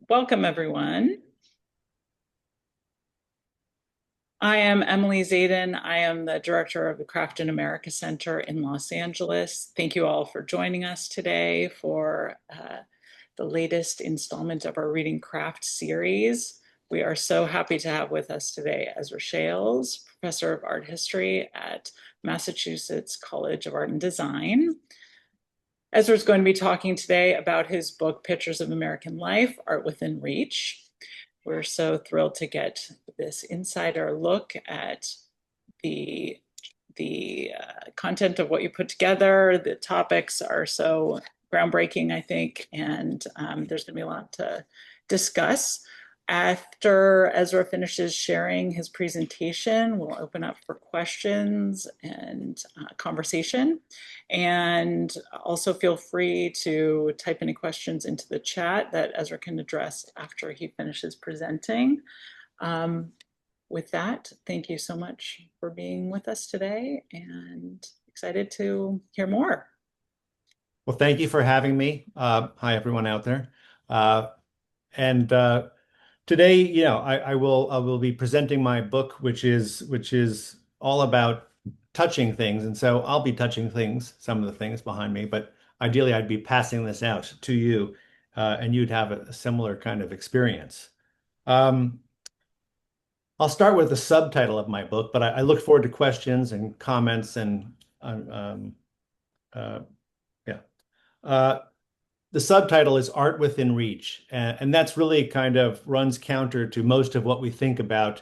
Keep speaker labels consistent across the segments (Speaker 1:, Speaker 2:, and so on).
Speaker 1: Welcome, everyone. I am Emily Zayden. I am the director of the Craft in America Center in Los Angeles. Thank you all for joining us today for the latest installment of our Reading Craft series. We are so happy to have with us today Ezra Shales, professor of art history at Massachusetts College of Art and Design. Ezra is going to be talking today about his book, Pictures of American Life, Art Within Reach. We're so thrilled to get this insider look at the content of what you put together. The topics are so groundbreaking, I think, and there's going to be a lot to discuss. After Ezra finishes sharing his presentation, we'll open up for questions and conversation. And also feel free to type any questions into the chat that Ezra can address after he finishes presenting. With that, thank you so much for being with us today and excited to hear more.
Speaker 2: Well, thank you for having me. Hi, everyone out there. And Today, I will be presenting my book, which is all about touching things, and so I'll be touching things, some of the things behind me. But ideally, I'd be passing this out to you, and you'd have a similar kind of experience. Um, I'll start with the subtitle of my book, but I look forward to questions and comments and uh, yeah. Uh, the subtitle is Art Within Reach, and that's really kind of runs counter to most of what we think about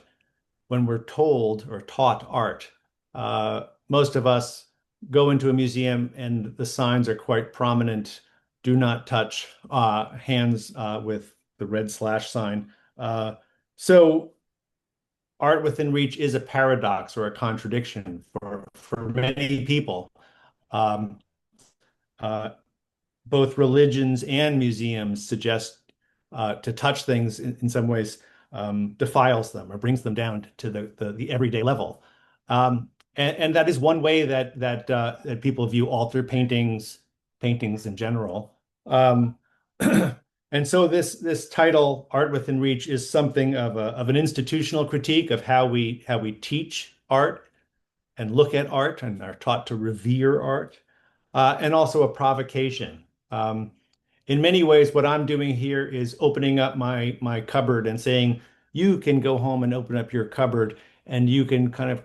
Speaker 2: when we're told or taught art. Most of us go into a museum and the signs are quite prominent. Do not touch, hands with the red slash sign. So art within reach is a paradox or a contradiction for many people. Um, uh, Both religions and museums suggest to touch things in some ways defiles them or brings them down to the everyday level. And that is one way that people view altar paintings in general. Um, and so this title, Art Within Reach, is something of an institutional critique of how we teach art and look at art and are taught to revere art, and also a provocation. Um, in many ways, what I'm doing here is opening up my cupboard and saying, you can go home and open up your cupboard and you can kind of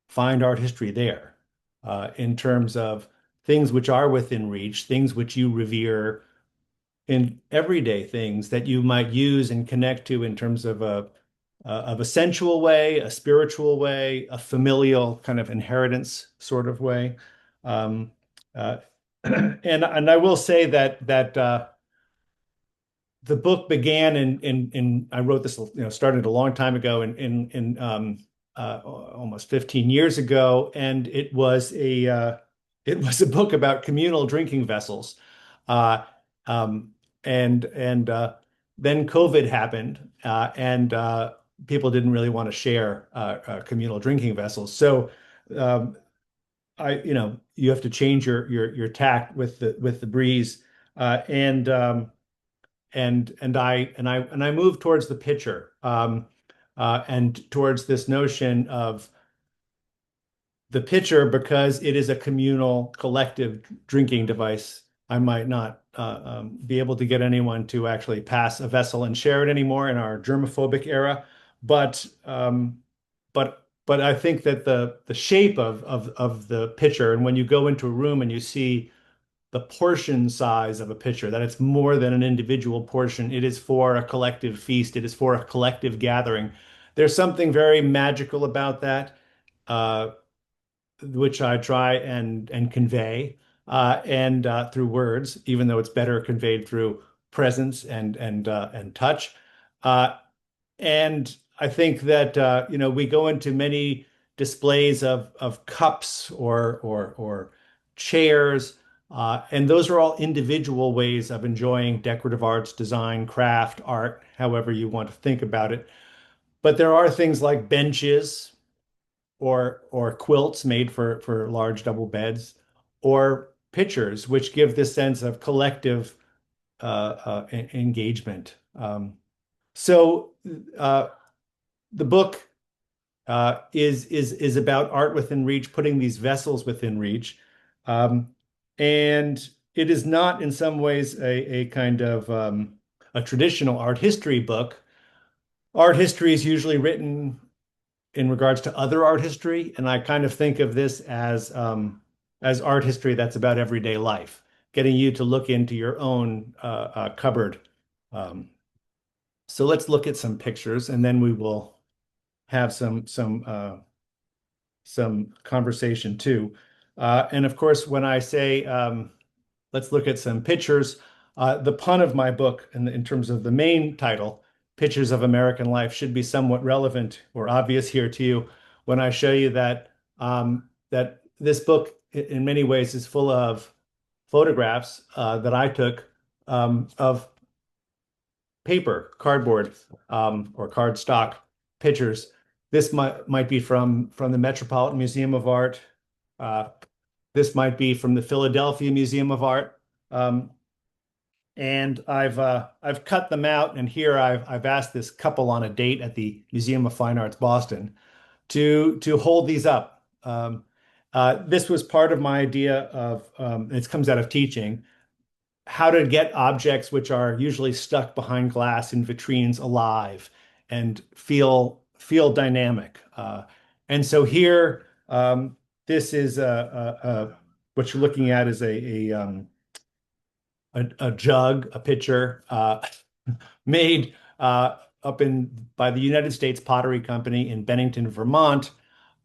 Speaker 2: find art history there, in terms of things which are within reach, things which you revere, in everyday things that you might use and connect to in terms of a sensual way, a spiritual way, a familial kind of inheritance sort of way. Um, uh, and I will say that the book began in I wrote this, started a long time ago almost 15 years ago, and it was a book about communal drinking vessels. Uh, um, and then COVID happened, and people didn't really want to share communal drinking vessels. So um, you have to change your tact with the breeze, and I moved towards the pitcher, and towards this notion of the pitcher because it is a communal, collective drinking device. I might not be able to get anyone to actually pass a vessel and share it anymore in our germophobic era, but but I think that the shape of the pitcher, and when you go into a room and you see the portion size of a pitcher, that it's more than an individual portion. It is for a collective feast. It is for a collective gathering. There's something very magical about that. Which I try and convey, and through words, even though it's better conveyed through presence and touch. Uh, and I think that we go into many displays of cups or chairs, and those are all individual ways of enjoying decorative arts, design, craft, art, however you want to think about it. But there are things like benches or quilts made for large double beds, or pictures, which give this sense of collective engagement. So uh, the book is about art within reach, putting these vessels within reach, um, and it is not in some ways a kind of a traditional art history book. Art history is usually written in regards to other art history, and I kind of think of this as art history that's about everyday life, getting you to look into your own cupboard. Um, so let's look at some pictures, and then we will have some conversation too. And of course, when I say let's look at some pictures, the pun of my book, in terms of the main title, Pictures of American Life, should be somewhat relevant or obvious here to you when I show you that this book, in many ways, is full of photographs that I took of paper, cardboard, or cardstock pictures. This might be from the Metropolitan Museum of Art. Uh, this might be from the Philadelphia Museum of Art. Um, and I've cut them out, and here I've asked this couple on a date at the Museum of Fine Arts Boston to hold these up. This was part of my idea of it comes out of teaching how to get objects which are usually stuck behind glass in vitrines alive and feel dynamic. And so here, this is what you're looking at is a jug, a pitcher made up in by the United States Pottery Company in Bennington, Vermont.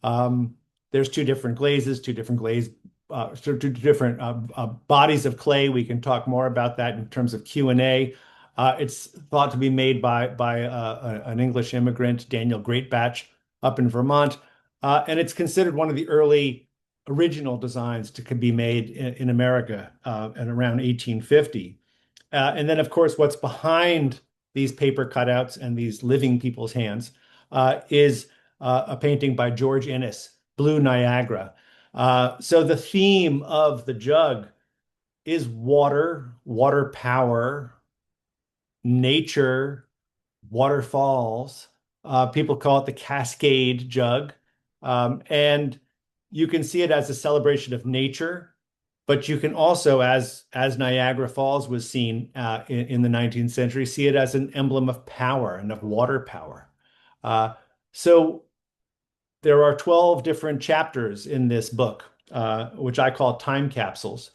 Speaker 2: Um, there's two different glazes, two different bodies of clay. We can talk more about that in terms of Q&A. It's thought to be made by an English immigrant, Daniel Greatbatch, up in Vermont, and it's considered one of the early original designs to could be made in America at around 1850. And then, of course, what's behind these paper cutouts and these living people's hands is a painting by George Inness, Blue Niagara. So the theme of the jug is water, water power, nature, waterfalls. People call it the Cascade jug. And you can see it as a celebration of nature, but you can also, as Niagara Falls was seen in the 19th century, see it as an emblem of power and of water power. So there are 12 different chapters in this book, which I call time capsules.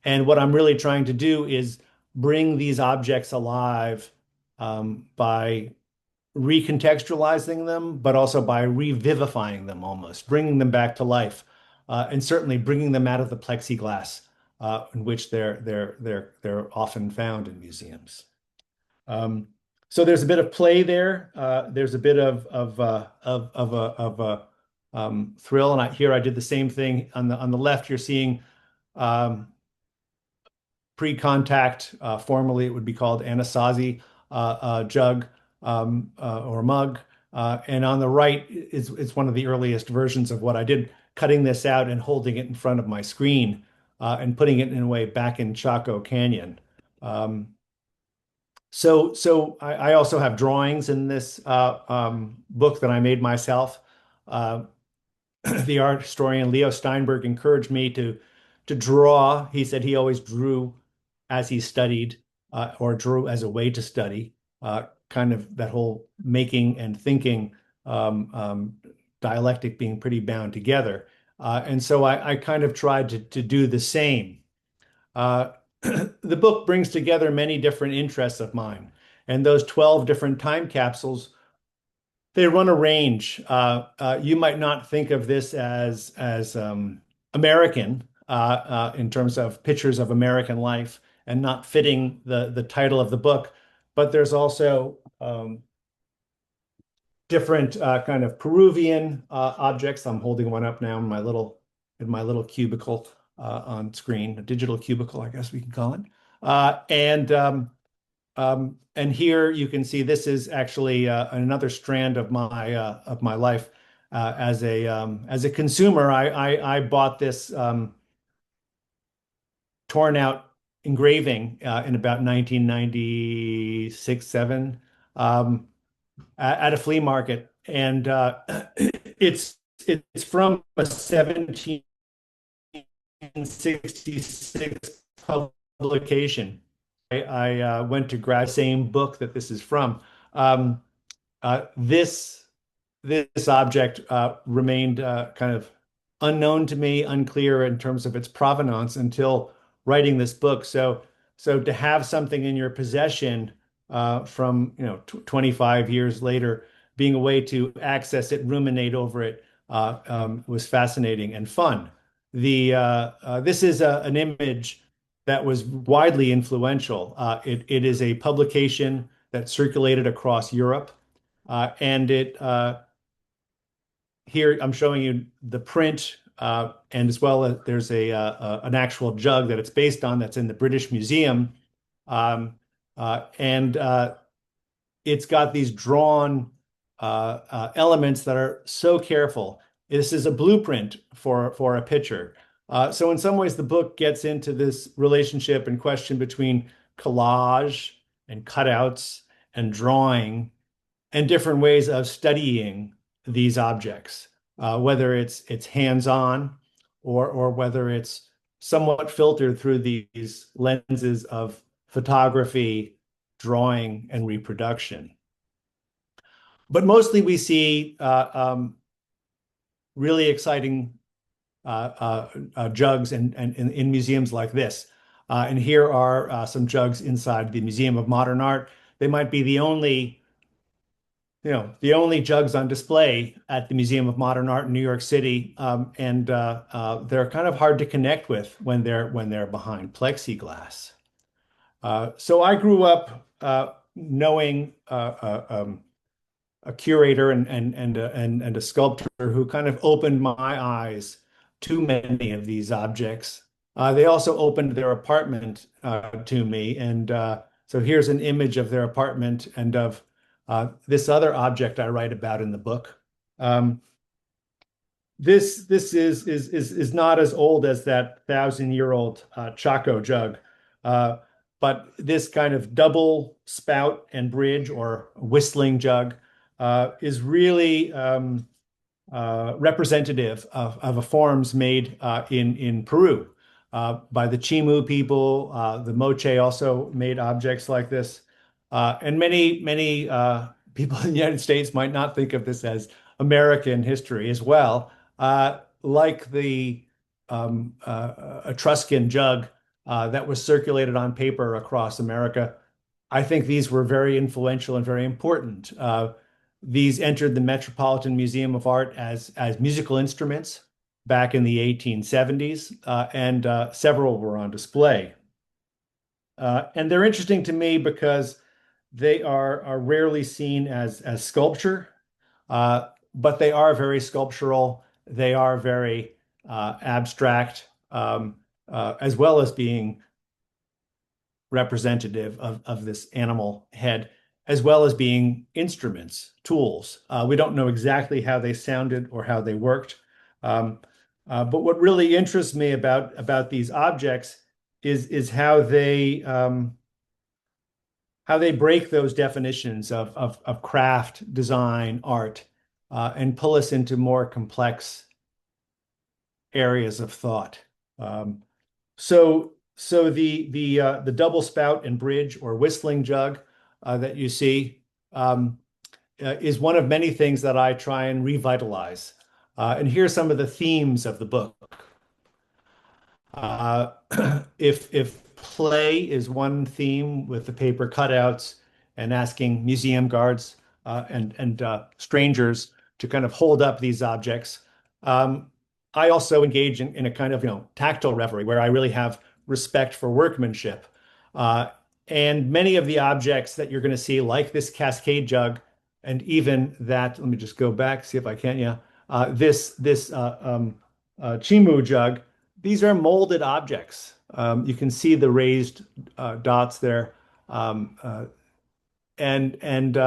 Speaker 2: And what I'm really trying to do is bring these objects alive by recontextualizing them, but also by revivifying them almost, bringing them back to life, and certainly bringing them out of the plexiglass in which they're often found in museums. Um, so there's a bit of play there. There's a bit of thrill, and here I did the same thing on the left. You're seeing pre-contact. Formerly, it would be called Anasazi jug or mug. And on the right is one of the earliest versions of what I did, cutting this out and holding it in front of my screen and putting it in a way back in Chaco Canyon. Um, so I also have drawings in this book that I made myself. Uh, the art historian Leo Steinberg encouraged me to draw. He said he always drew as he studied or drew as a way to study, kind of that whole making and thinking dialectic being pretty bound together. And so I kind of tried to do the same. Uh, the book brings together many different interests of mine, and those 12 different time capsules they run a range. You might not think of this as American in terms of pictures of American life and not fitting the title of the book, but there's also different kind of Peruvian objects. I'm holding one up now in my little cubicle on screen, a digital cubicle, I guess we can call it. And here you can see this is actually another strand of my life as a consumer. I bought this torn out engraving in about 1996, 7, um, at a flea market, and it's it's from a 1766 publication. I went to grad same book that this is from. Um, this object remained kind of unknown to me, unclear in terms of its provenance until writing this book. So to have something in your possession from 25 years later, being a way to access it, ruminate over it, was fascinating and fun. This is an image that was widely influential. It is a publication that circulated across Europe, and it here I'm showing you the print, and as well as there's an actual jug that it's based on that's in the British Museum, and it's got these drawn elements that are so careful. This is a blueprint for a picture. So in some ways, the book gets into this relationship and question between collage and cutouts and drawing and different ways of studying these objects, whether it's hands-on or whether it's somewhat filtered through these lenses of photography, drawing, and reproduction. But mostly we see really exciting jugs and in museums like this. And here are some jugs inside the Museum of Modern Art. They might be the only jugs on display at the Museum of Modern Art in New York City, and they're kind of hard to connect with when they're behind plexiglass. So I grew up knowing a curator and a sculptor who kind of opened my eyes to many of these objects. They also opened their apartment to me, and so here's an image of their apartment and of this other object I write about in the book. Um, this is not as old as that 1,000-year-old Chaco jug, uh, but this kind of double spout and bridge or whistling jug is really representative of forms made in Peru by the Chimu people. The Moche also made objects like this, and many people in the United States might not think of this as American history as well. Like the Etruscan jug that was circulated on paper across America, I think these were very influential and very important. These entered the Metropolitan Museum of Art as musical instruments back in the 1870s, and several were on display. And they're interesting to me because they are rarely seen as sculpture, but they are very sculptural. They are very abstract, as well as being representative of this animal head, as well as being instruments, tools. We don't know exactly how they sounded or how they worked. Um, but what really interests me about these objects is how they break those definitions of craft, design, art, and pull us into more complex areas of thought. So the double spout and bridge or whistling jug that you see is one of many things that I try and revitalize. And here's some of the themes of the book. Uh, if play is one theme with the paper cutouts and asking museum guards and strangers to kind of hold up these objects, um, I also engage in a kind of tactile reverie where I really have respect for workmanship. Uh, and many of the objects that you're going to see, like this Cascade jug, and even that, let me just go back, see if I can, yeah, this Chimu jug, these are molded objects. You can see the raised dots there, um, uh, and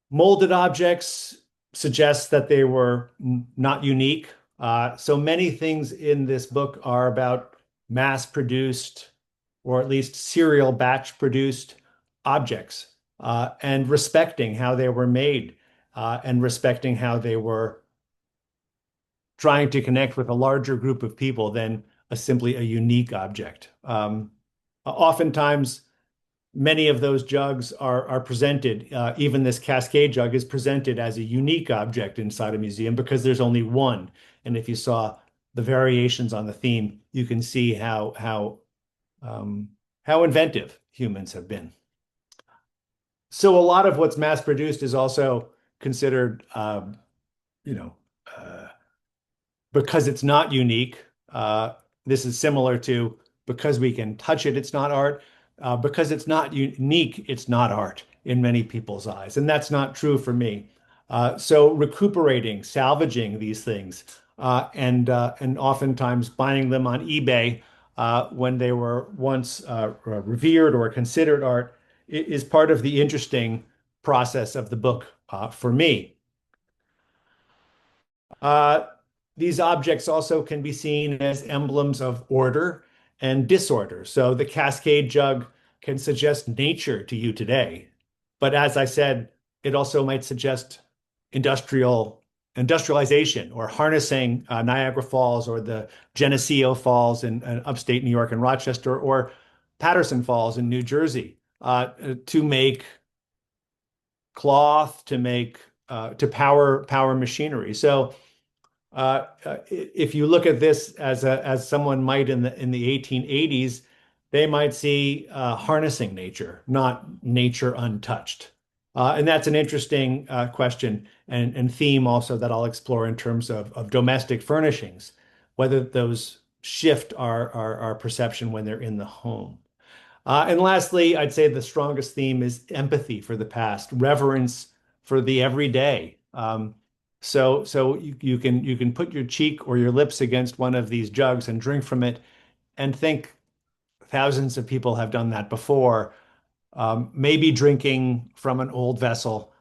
Speaker 2: molded objects suggest that they were not unique. So many things in this book are about mass-produced or at least serial batch-produced objects, and respecting how they were made, and respecting how they were trying to connect with a larger group of people than simply a unique object. Oftentimes, many of those jugs are presented, even this Cascade jug is presented as a unique object inside a museum because there's only one. And if you saw the variations on the theme, you can see um, how inventive humans have been. So a lot of what's mass produced is also considered, you know, uh, because it's not unique. This is similar to because we can touch it, it's not art. Because it's not unique, it's not art in many people's eyes. And that's not true for me. So recuperating, salvaging these things, and oftentimes buying them on eBay when they were once revered or considered art is part of the interesting process of the book for me. Uh, these objects also can be seen as emblems of order and disorder. So the Cascade jug can suggest nature to you today. But as I said, it also might suggest industrialization or harnessing Niagara Falls or the Geneseo Falls in upstate New York and Rochester or Patterson Falls in New Jersey to make cloth, to power machinery. So if you look at this as someone might in the 1880s, they might see harnessing nature, not nature untouched. And that's an interesting question and theme also that I'll explore in terms of domestic furnishings, whether those shift our perception when they're in the home. And lastly, I'd say the strongest theme is empathy for the past, reverence for the everyday. So you can put your cheek or your lips against one of these jugs and drink from it, and think thousands of people have done that before. Maybe drinking from an old vessel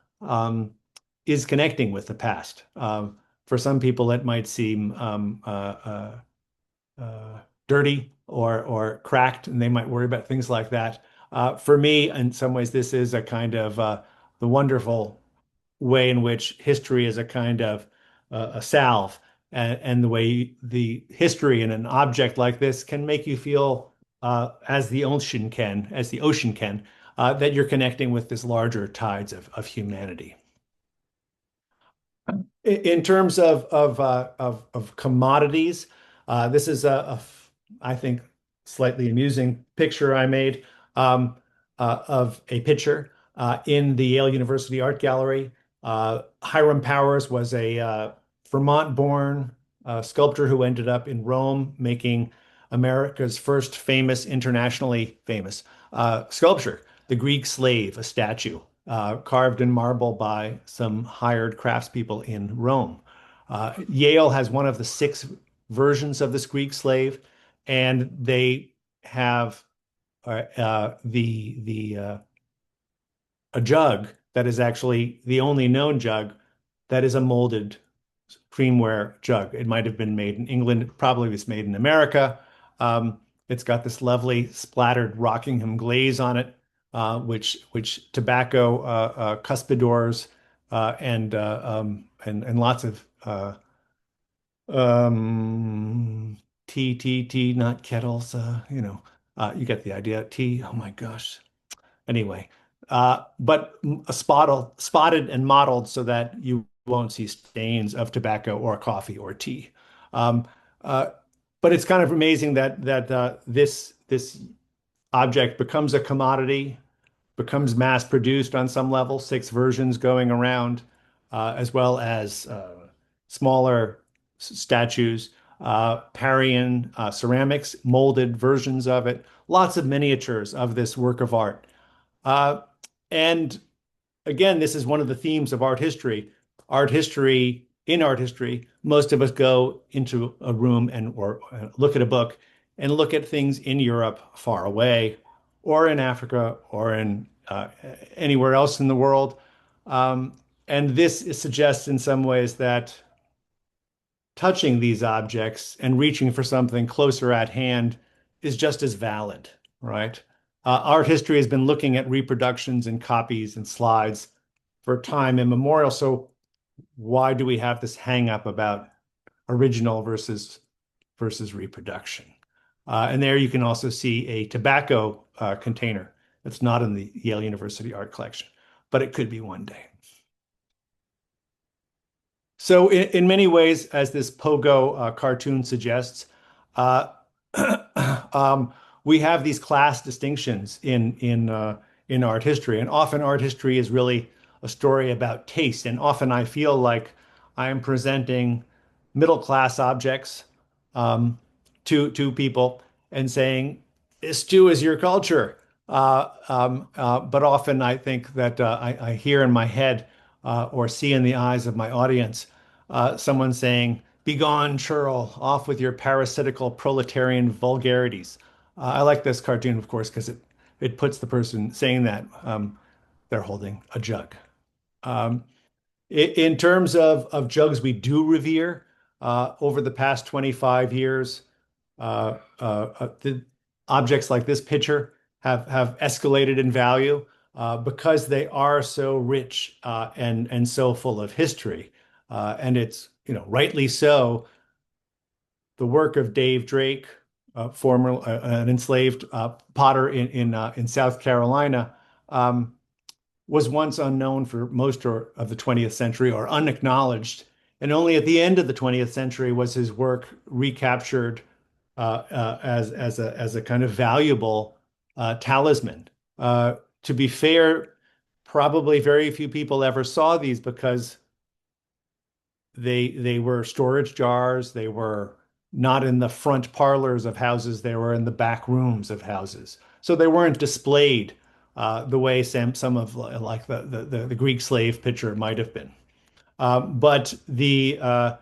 Speaker 2: is connecting with the past. For some people, it might seem dirty or cracked, and they might worry about things like that. For me, in some ways, this is a kind of the wonderful way in which history is a kind of a salve, and the way the history in an object like this can make you feel, as the ocean can, that you're connecting with this larger tides of humanity. In terms of commodities, this is I think, slightly amusing picture I made of a picture in the Yale University Art Gallery. Hiram Powers was a Vermont-born sculptor who ended up in Rome making America's first internationally famous sculpture, the Greek slave, a statue carved in marble by some hired craftspeople in Rome. Yale has one of the six versions of this Greek slave, and they have the a jug that is actually the only known jug that is a molded creamware jug. It might have been made in England, it probably was made in America. It's got this lovely splattered Rockingham glaze on it, which tobacco cuspidors and lots of um, tea, not kettles. You get the idea. Tea. Oh my gosh. Anyway, but spotted and mottled so that you won't see stains of tobacco or coffee or tea. Um, uh, but it's kind of amazing that this object becomes a commodity, becomes mass produced on some level, six versions going around, as well as smaller statues, Parian ceramics, molded versions of it, lots of miniatures of this work of art. Uh, and again, this is one of the themes of art history. In art history, most of us go into a room and or look at a book and look at things in Europe far away, or in Africa, or in anywhere else in the world. Um, and this suggests in some ways that touching these objects and reaching for something closer at hand is just as valid, right? Art history has been looking at reproductions and copies and slides for time immemorial. So why do we have this hang up about original versus reproduction? And there you can also see a tobacco container that's not in the Yale University art collection, but it could be one day. So in many ways, as this Pogo cartoon suggests, uh, um, we have these class distinctions in art history, and often art history is really a story about taste. And often I feel like I am presenting middle class objects to people and saying, "This too is your culture." But often I think that I hear in my head or see in the eyes of my audience someone saying, "Begone, churl, off with your parasitical proletarian vulgarities." I like this cartoon, of course, because it puts the person saying that they're holding a jug. Um, in terms of jugs we do revere, over the past 25 years, the objects like this pitcher have escalated in value because they are so rich and so full of history. And it's, rightly so, the work of Dave Drake, former an enslaved potter in South Carolina. Um, was once unknown for most of the 20th century or unacknowledged. And only at the end of the 20th century was his work recaptured as a kind of valuable talisman. To be fair, probably very few people ever saw these because they were storage jars. They were not in the front parlors of houses. They were in the back rooms of houses. So they weren't displayed the way some of like the Greek slave picture might have been. But the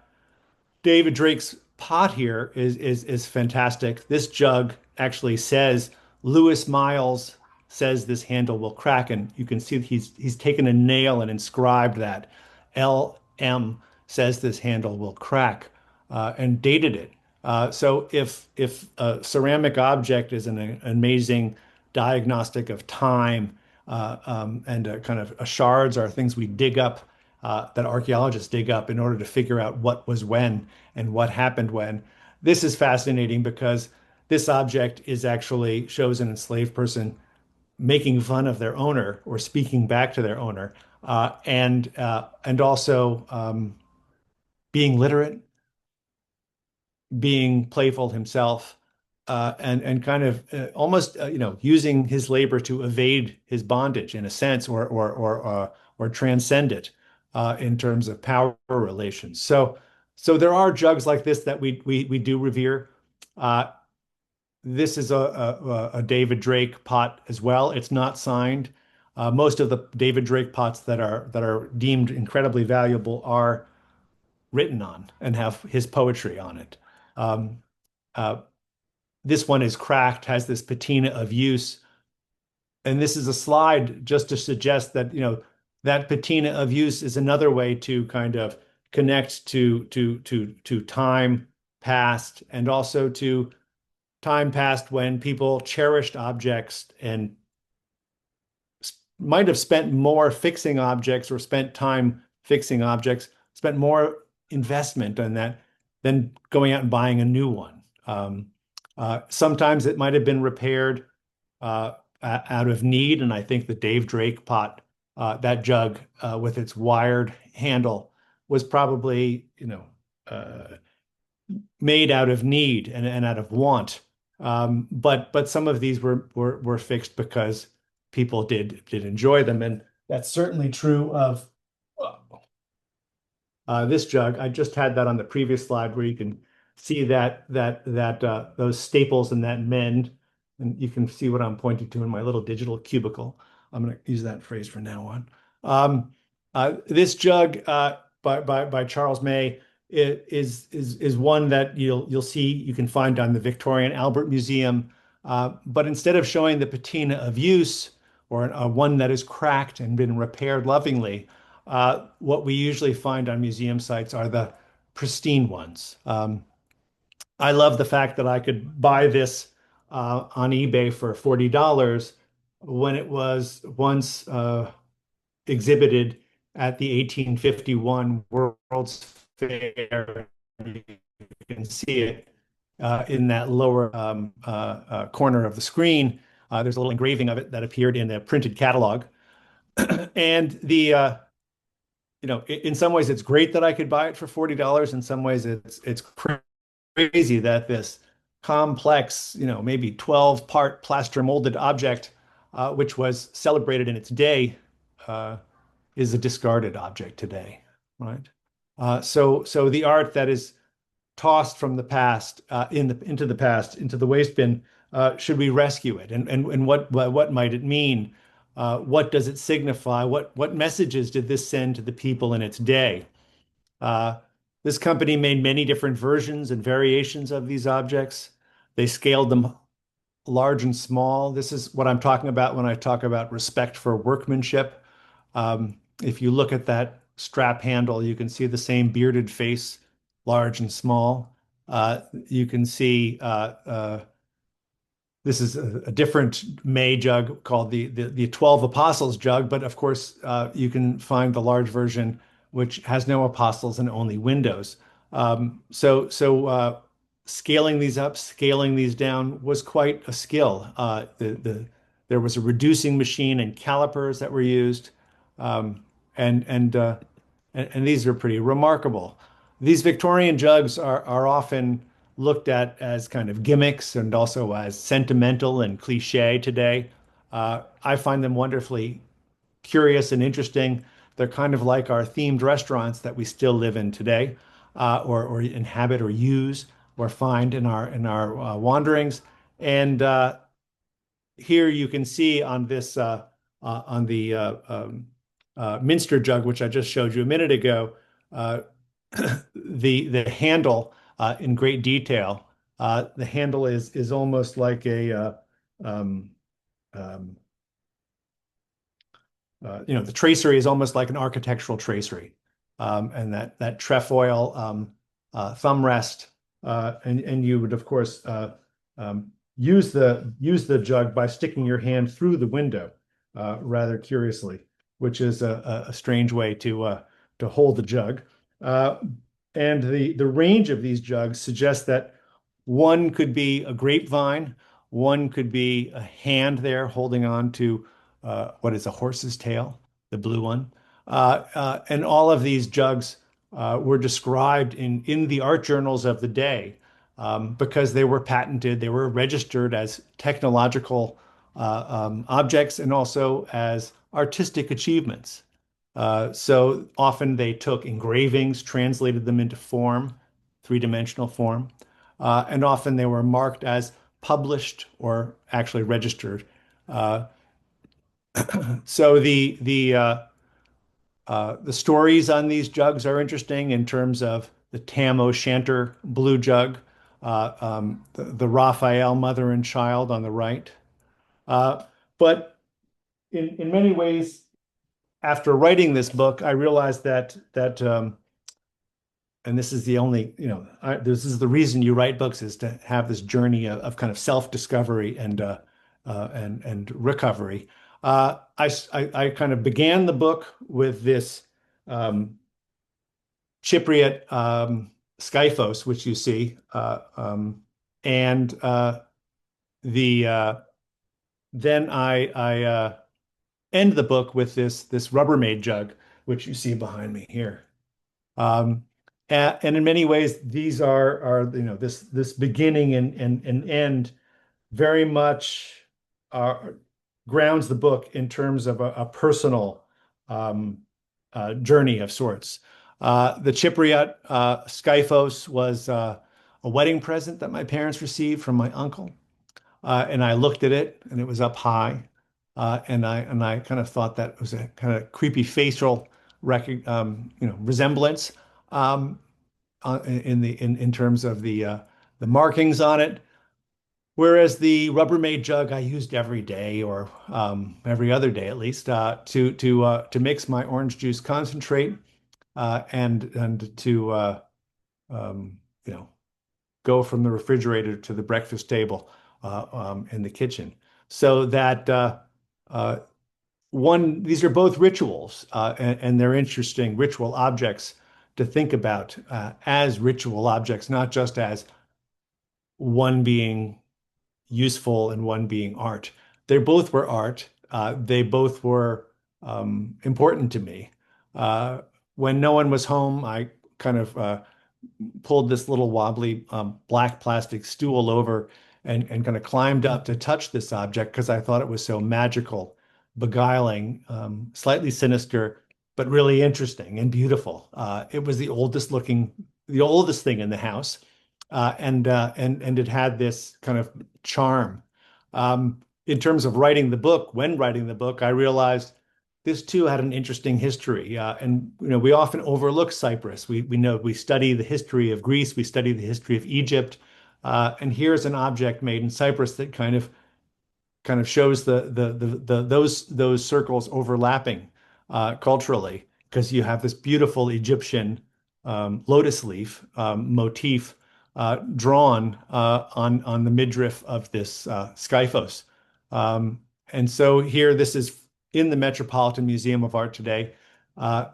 Speaker 2: David Drake's pot here is fantastic. This jug actually says Lewis Miles says this handle will crack, and you can see he's taken a nail and inscribed that LM says this handle will crack, and dated it. So if a ceramic object is an amazing diagnostic of time, and kind of shards are things we dig up that archaeologists dig up in order to figure out what was when and what happened when. This is fascinating because this object is actually shows an enslaved person making fun of their owner or speaking back to their owner, and also being literate, being playful himself, and kind of almost using his labor to evade his bondage in a sense, or transcend it in terms of power relations. So there are jugs like this that we do revere. Uh, this is a David Drake pot as well. It's not signed. Most of the David Drake pots that are deemed incredibly valuable are written on and have his poetry on it. Um, uh, this one is cracked, has this patina of use. And this is a slide just to suggest that, that patina of use is another way to kind of connect to time past, and also to time past when people cherished objects and might have spent more fixing objects or spent time fixing objects, spent more investment on that than going out and buying a new one. Sometimes it might have been repaired uh, out of need, and I think the Dave Drake pot, that jug with its wired handle, was probably, made out of need and out of want. But some of these were fixed because people did enjoy them, and that's certainly true of this jug. I just had that on the previous slide where you can see that those staples and that mend, and you can see what I'm pointing to in my little digital cubicle. I'm going to use that phrase from now on. This jug by Charles May is one that you'll see you can find on the Victoria and Albert Museum. But instead of showing the patina of use, or one that is cracked and been repaired lovingly, what we usually find on museum sites are the pristine ones. I love the fact that I could buy this on eBay for $40 when it was once exhibited at the 1851 World's Fair. You can see it in that lower corner of the screen. There's a little engraving of it that appeared in the printed catalog. And in some ways it's great that I could buy it for $40. In some ways it's crazy that this complex, maybe 12-part plaster molded object, which was celebrated in its day, uh, is a discarded object today, right? So the art that is tossed from the past into the past into the waste bin, should we rescue it? And what might it mean? What does it signify? What messages did this send to the people in its day? Uh, this company made many different versions and variations of these objects. They scaled them large and small. This is what I'm talking about when I talk about respect for workmanship. If you look at that strap handle, you can see the same bearded face, large and small. You can see this is a different May jug called the 12 Apostles jug, but of course you can find the large version which has no apostles and only windows. So scaling these up, scaling these down was quite a skill. There was a reducing machine and calipers that were used, um, and and, uh, and these are pretty remarkable. These Victorian jugs are often looked at as kind of gimmicks and also as sentimental and cliche today. I find them wonderfully curious and interesting. They're kind of like our themed restaurants that we still live in today, or inhabit or use or find in our wanderings. And here you can see on this on the Minster jug, which I just showed you a minute ago, uh, the handle in great detail. The handle is almost like um, um, the tracery is almost like an architectural tracery, and that trefoil thumb rest, and you would of course use the jug by sticking your hand through the window, rather curiously, which is a strange way to hold the jug. Uh, and the range of these jugs suggests that one could be a grapevine, one could be a hand there holding on to what is a horse's tail, the blue one. And all of these jugs were described in the art journals of the day, because they were patented, they were registered as technological objects and also as artistic achievements. So often they took engravings, translated them into form, three-dimensional form, and often they were marked as published or actually registered. Uh, so the stories on these jugs are interesting in terms of the Tam O'Shanter blue jug, the Raphael mother and child on the right. But in many ways, after writing this book, I realized that and this is the only, this is the reason you write books, is to have this journey of kind of self-discovery and recovery. I kind of began the book with this Chypriot Skyphos, which you see, and the then I end the book with this Rubbermaid jug, which you see behind me here. Um, and in many ways, these are this beginning and end very much uh, grounds the book in terms of a personal um, journey of sorts. The Chypriot Skyphos was a wedding present that my parents received from my uncle, and I looked at it, and it was up high, and I kind of thought that was a kind of creepy facial resemblance, um, in terms of the markings on it. Whereas the Rubbermaid jug I used every day, or every other day at least, to mix my orange juice concentrate, and to um, you know go from the refrigerator to the breakfast table. in the kitchen. So that uh, these are both rituals, and they're interesting ritual objects to think about as ritual objects, not just as one being useful and one being art. They both were art. They both were important to me. Uh, when no one was home, I kind of pulled this little wobbly black plastic stool over and kind of climbed up to touch this object because I thought it was so magical, beguiling, slightly sinister, but really interesting and beautiful. It was the oldest thing in the house, and it had this kind of charm. In terms of writing the book, when writing the book, I realized this too had an interesting history, and we often overlook Cyprus. We know we study the history of Greece, we study the history of Egypt, and here's an object made in Cyprus that kind of shows those circles overlapping culturally because you have this beautiful Egyptian lotus leaf motif drawn on the midriff of this skyphos. Um, and so here, this is in the Metropolitan Museum of Art today.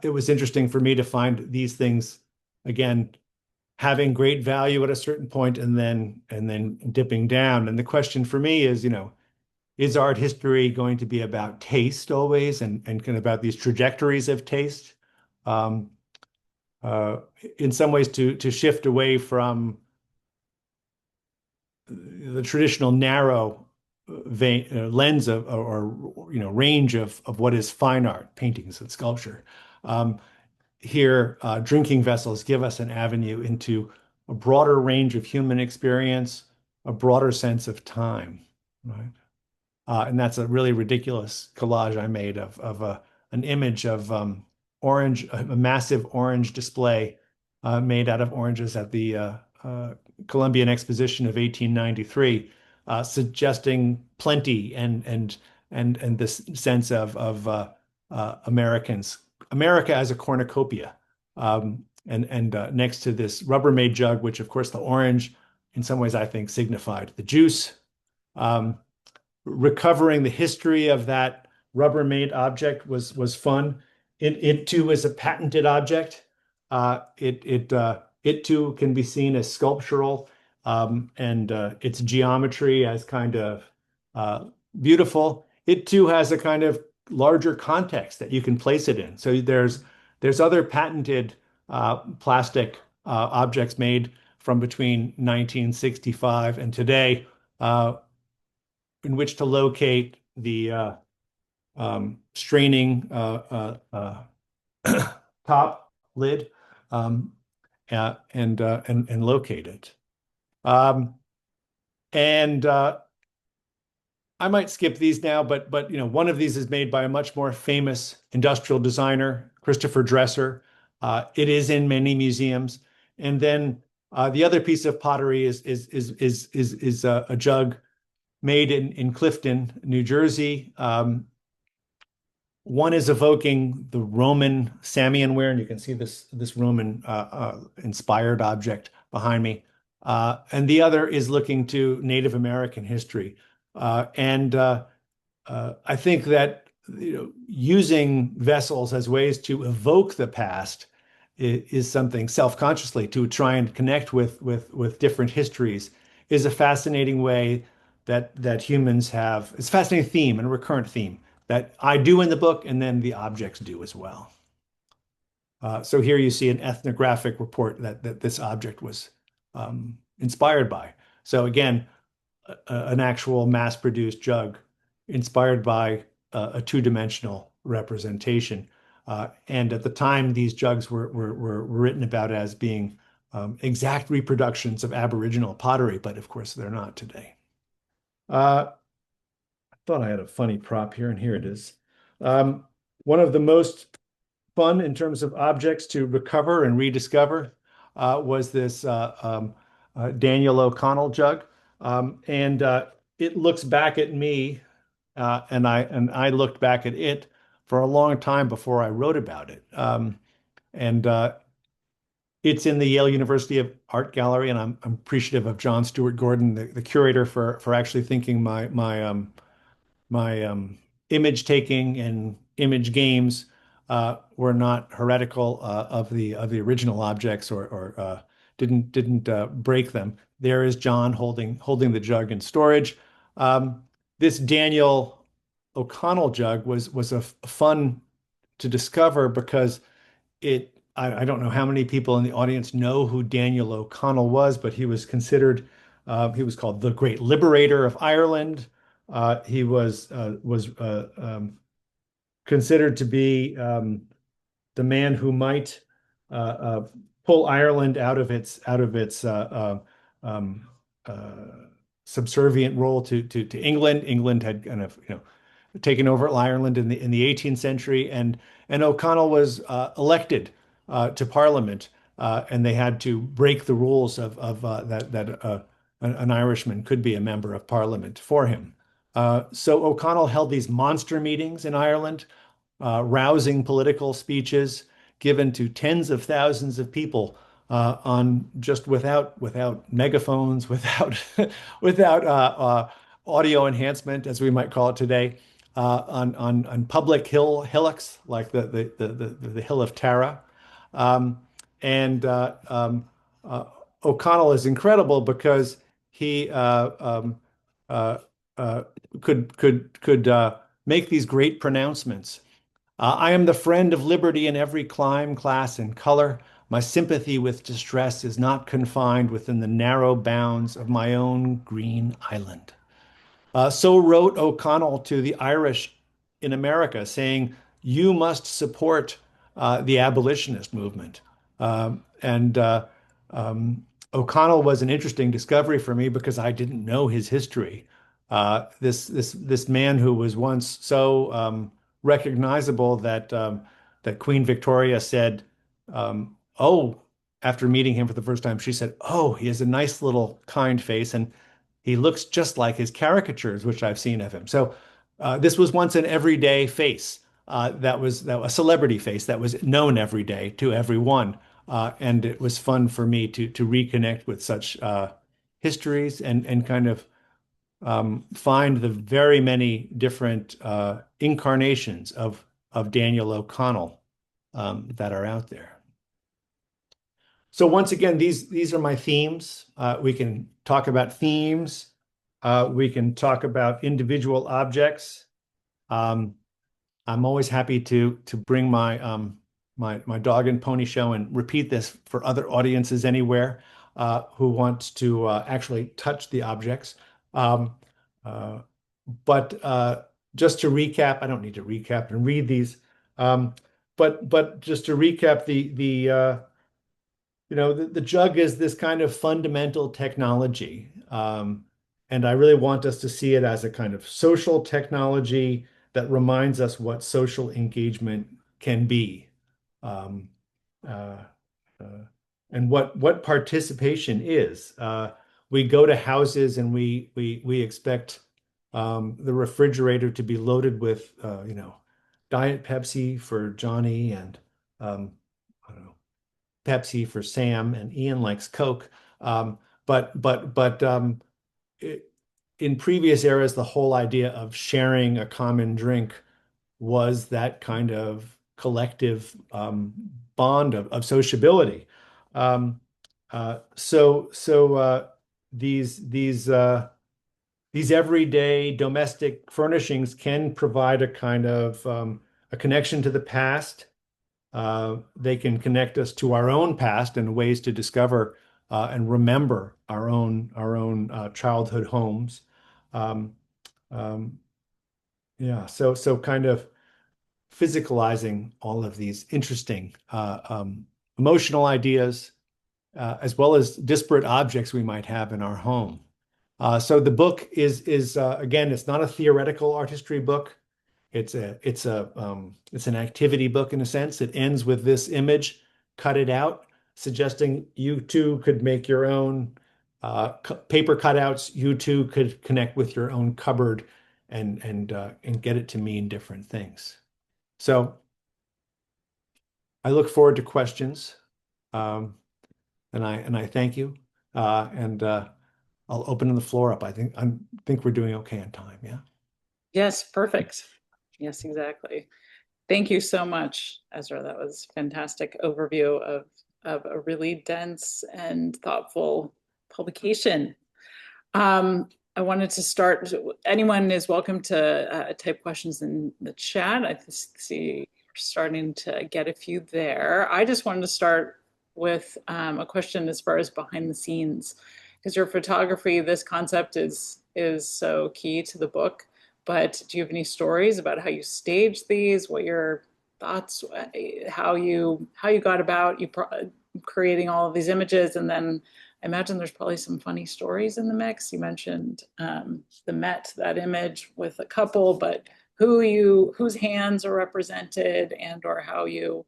Speaker 2: It was interesting for me to find these things again having great value at a certain point and then dipping down. And the question for me is, is art history going to be about taste always and kind of about these trajectories of taste? Um, uh, in some ways to shift away from the traditional narrow lens of or range of what is fine art, paintings and sculpture. Um, Here, drinking vessels give us an avenue into a broader range of human experience, a broader sense of time, right? And that's a really ridiculous collage I made of an image of orange, a massive orange display made out of oranges at the Columbian Exposition of 1893, suggesting plenty and this sense of Americans, America as a cornucopia. And next to this Rubbermaid jug, which of course the orange, in some ways I think signified the juice. Um, Recovering the history of that Rubbermaid object was fun. It too is a patented object. It too can be seen as sculptural, and its geometry as kind of uh, beautiful. It too has a kind of larger context that you can place it in. So there's other patented plastic objects made from between 1965 and today. In which to locate the straining top lid, um, and locate it. Um, and I might skip these now, but one of these is made by a much more famous industrial designer, Christopher Dresser. It is in many museums. And then the other piece of pottery is a jug made in Clifton, New Jersey. One is evoking the Roman Samian ware, and you can see this Roman inspired object behind me. And the other is looking to Native American history. And I think that using vessels as ways to evoke the past is something self-consciously to try and connect with different histories is a fascinating way that humans have. It's a fascinating theme and a recurrent theme that I do in the book, and then the objects do as well. So here you see an ethnographic report that this object was inspired by. So again, an actual mass-produced jug inspired by a two-dimensional representation. And at the time, these jugs were written about as being exact reproductions of Aboriginal pottery, but of course they're not today. I thought I had a funny prop here, and here it is. Um, One of the most fun in terms of objects to recover and rediscover was this Daniel O'Connell jug. And it looks back at me, and I looked back at it for a long time before I wrote about it. And It's in the Yale University of Art Gallery, and I'm appreciative of John Stewart Gordon, the curator, for actually thinking my image taking and image games were not heretical of the original objects or didn't break them. There is John holding the jug in storage. This Daniel O'Connell jug was a fun to discover because I don't know how many people in the audience know who Daniel O'Connell was, but he was called the Great Liberator of Ireland. He was considered to be the man who might uh, uh, pull Ireland out of its um, uh, subservient role to England. England had kind of taken over Ireland in the 18th century, and O'Connell was elected to Parliament, and they had to break the rules of that an Irishman could be a member of Parliament for him. So O'Connell held these monster meetings in Ireland, rousing political speeches given to tens of thousands of people on just without megaphones, without without audio enhancement, as we might call it today, on public hillocks like the Hill of Tara. Um, and O'Connell is incredible because he uh, uh, could make these great pronouncements. I am the friend of liberty in every clime, class, and color. My sympathy with distress is not confined within the narrow bounds of my own green island. So wrote O'Connell to the Irish in America, saying, "You must support the abolitionist movement." And O'Connell was an interesting discovery for me because I didn't know his history. This man who was once so recognizable that Queen Victoria said, "Oh," after meeting him for the first time, she said, "Oh, he has a nice little kind face," and he looks just like his caricatures, which I've seen of him. So this was once an everyday face. That was a celebrity face that was known every day to everyone, and it was fun for me to reconnect with such histories and kind of find the very many different incarnations of Daniel O'Connell that are out there. So once again, these are my themes. We can talk about themes. We can talk about individual objects. Um, I'm always happy to bring my dog and pony show and repeat this for other audiences anywhere who want to actually touch the objects. Um, uh, but just to recap, I don't need to recap and read these. Um, but just to recap the jug is this kind of fundamental technology. And I really want us to see it as a kind of social technology that reminds us what social engagement can be. Um, uh, uh, and what participation is. We go to houses and we expect the refrigerator to be loaded with Diet Pepsi for Johnny and I don't know, Pepsi for Sam, and Ian likes Coke. But it, in previous eras, the whole idea of sharing a common drink was that kind of collective bond of sociability. Um, so these everyday domestic furnishings can provide a kind of a connection to the past. They can connect us to our own past and ways to discover and remember our own childhood homes. Um, um, yeah, so kind of physicalizing all of these interesting emotional ideas as well as disparate objects we might have in our home. So the book is again, it's not a theoretical art history book. It's an activity book in a sense. It ends with this image, cut it out, suggesting you too could make your own paper cutouts. You too could connect with your own cupboard and get it to mean different things. So I look forward to questions. Um, and I thank you. And I'll open the floor up. I think we're doing okay on time. Yeah.
Speaker 1: Yes, perfect. Yes, exactly. Thank you so much, Ezra. That was a fantastic overview of a really dense and thoughtful publication. I wanted to start. Anyone is welcome to type questions in the chat. I see we're starting to get a few there. I just wanted to start with a question as far as behind the scenes, because your photography, this concept is so key to the book. But do you have any stories about how you staged these? What your thoughts? How you got about creating all of these images, and then I imagine there's probably some funny stories in the mix. You mentioned the Met, that image with a couple, but whose hands are represented and or how you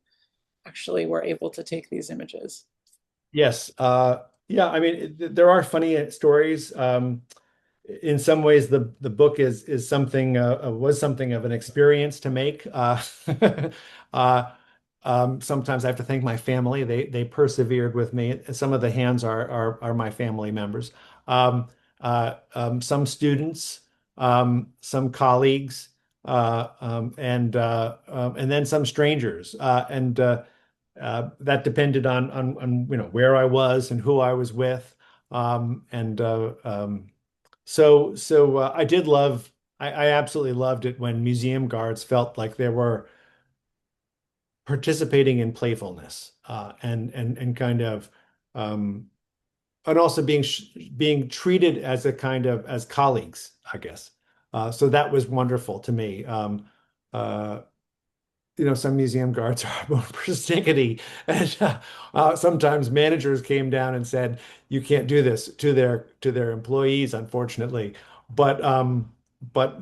Speaker 1: actually were able to take these images.
Speaker 2: Yes. Yeah. I mean, there are funny stories. In some ways, the book is something was something of an experience to make. Uh, Sometimes I have to thank my family. They persevered with me. Some of the hands are my family members. Some students, some colleagues, and then some strangers. And That depended on where I was and who I was with. And I did love, I absolutely loved it when museum guards felt like they were participating in playfulness, and kind of um, and also being treated as a kind of as colleagues, I guess. So that was wonderful to me. Uh, some museum guards are more persnickety, and sometimes managers came down and said, "You can't do this" to their employees, unfortunately. But but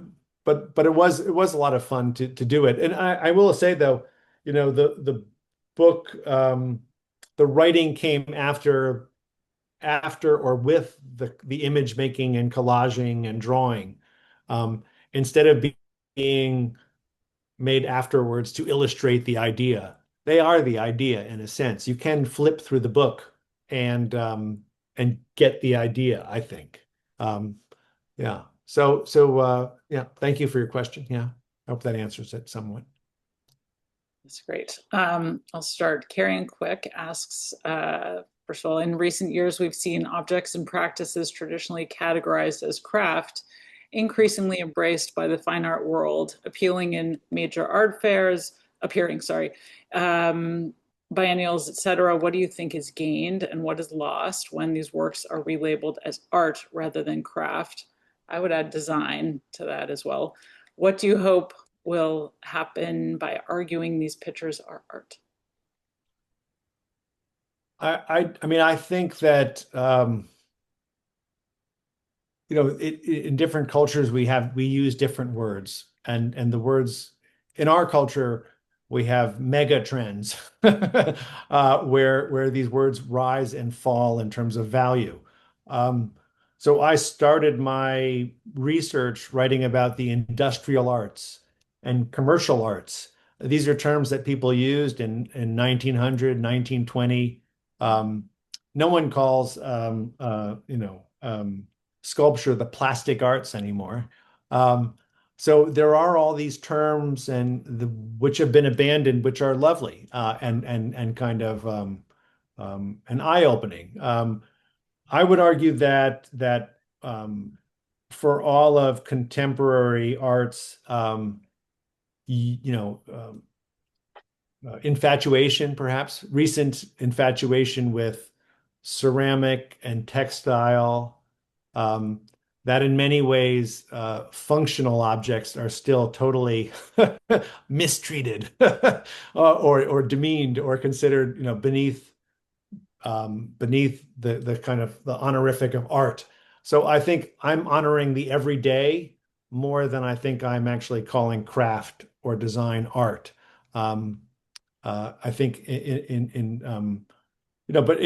Speaker 2: but it was a lot of fun to do it. And I will say though, the book, the writing came after or with the image making and collaging and drawing, um, instead of being made afterwards to illustrate the idea. They are the idea in a sense. You can flip through the book and get the idea, I think. Um, yeah. Yeah, thank you for your question. Yeah. I hope that answers it somewhat.
Speaker 1: That's great. I'll start. Carrie Quick asks, first of all, in recent years, we've seen objects and practices traditionally categorized as craft, increasingly embraced by the fine art world, appearing, sorry, um, biennials, etc. What do you think is gained and what is lost when these works are relabeled as art rather than craft? I would add design to that as well. What do you hope will happen by arguing these pictures are art?
Speaker 2: I mean, I think that in different cultures we use different words, and the words in our culture we have mega trends, where these words rise and fall in terms of value. Um, so I started my research writing about the industrial arts and commercial arts. These are terms that people used in 1900, 1920. Um, no one calls sculpture the plastic arts anymore. Um, so there are all these terms which have been abandoned, which are lovely, and kind of an eye-opening. I would argue that for all of contemporary arts, infatuation, perhaps recent infatuation with ceramic and textile, um, that in many ways, functional objects are still totally mistreated, or demeaned or considered, beneath the kind of the honorific of art. So I think I'm honoring the everyday more than I think I'm actually calling craft or design art. Um, I think but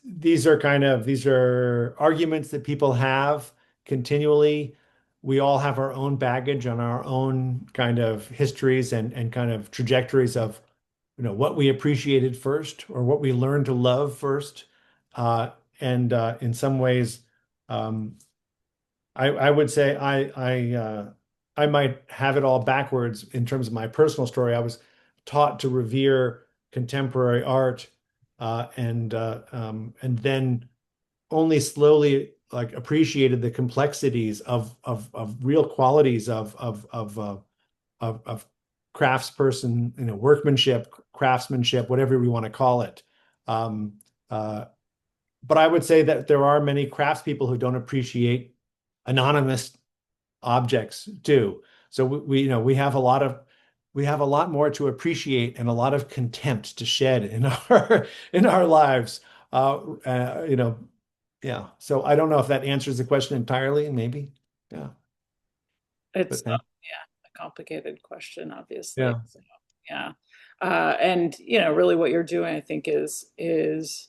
Speaker 2: these are arguments that people have continually. We all have our own baggage on our own kind of histories and kind of trajectories of, what we appreciated first or what we learned to love first. and in some ways, um, I would say I might have it all backwards in terms of my personal story. I was taught to revere contemporary art, and then only slowly like appreciated the complexities of real qualities of craftsperson, workmanship, craftsmanship, whatever we want to call it. Um, uh, but I would say that there are many craftspeople who don't appreciate anonymous objects too. So we have a lot more to appreciate and a lot of contempt to shed in our in our lives. You know, yeah. So I don't know if that answers the question entirely, maybe. Yeah,
Speaker 1: It's
Speaker 2: but thank.
Speaker 1: yeah, a complicated question, obviously.
Speaker 2: Yeah.
Speaker 1: So, yeah. And really what you're doing, I think, is